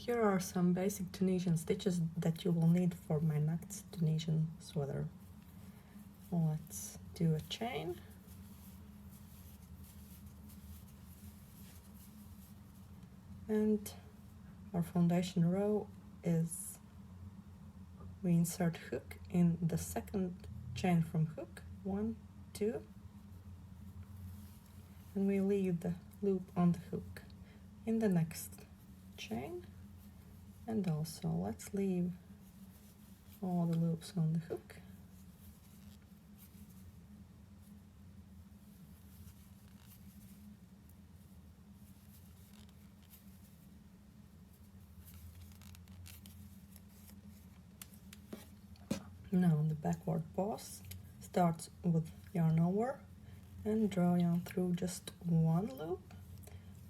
Here are some basic Tunisian stitches that you will need for my Nakts Tunisian sweater. Let's do a chain. And our foundation row is we insert hook in the second chain from hook, 1, 2, and we leave the loop on the hook in the next chain. And also let's leave all the loops on the hook. Now the backward pass starts with yarn over and draw yarn through just one loop,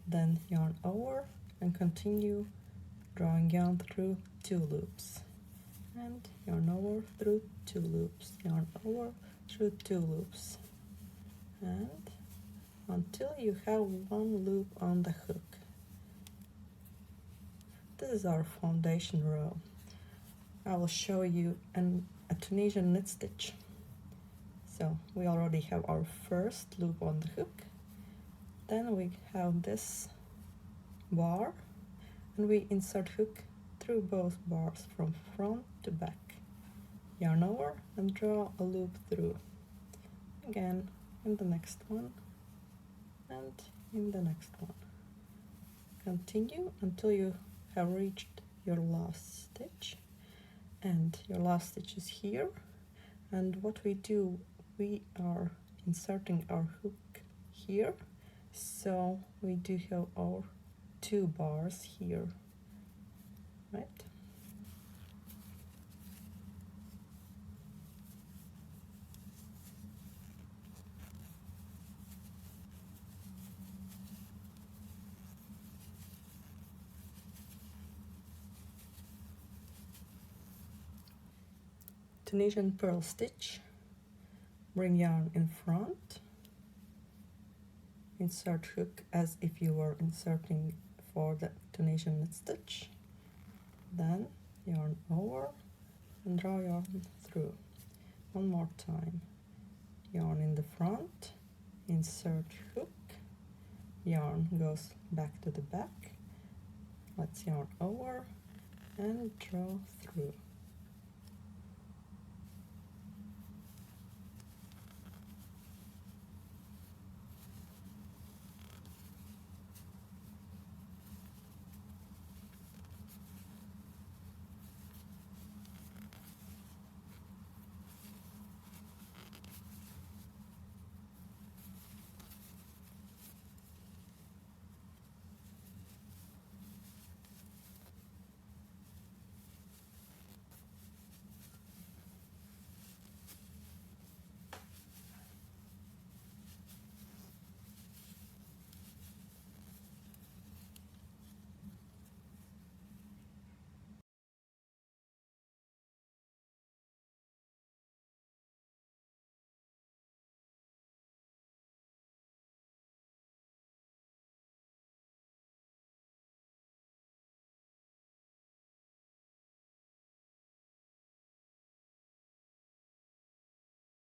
then yarn over and continue drawing yarn through 2 loops, and yarn over through 2 loops, yarn over through 2 loops, and until you have 1 loop on the hook. This is our foundation row. I will show you a Tunisian knit stitch. So we already have our first loop on the hook, then we have this bar, and we insert hook through both bars from front to back, yarn over and draw a loop through, again in the next one and in the next one. Continue until you have reached your last stitch, and your last stitch is here. And what we do, we are inserting our hook here, so we do have our 2 bars here, right? Tunisian purl stitch. Bring yarn in front, insert hook as if you were inserting for the Tunisian knit stitch, then yarn over and draw yarn through. One more time, yarn in the front, insert hook, yarn goes back to the back, let's yarn over and draw through.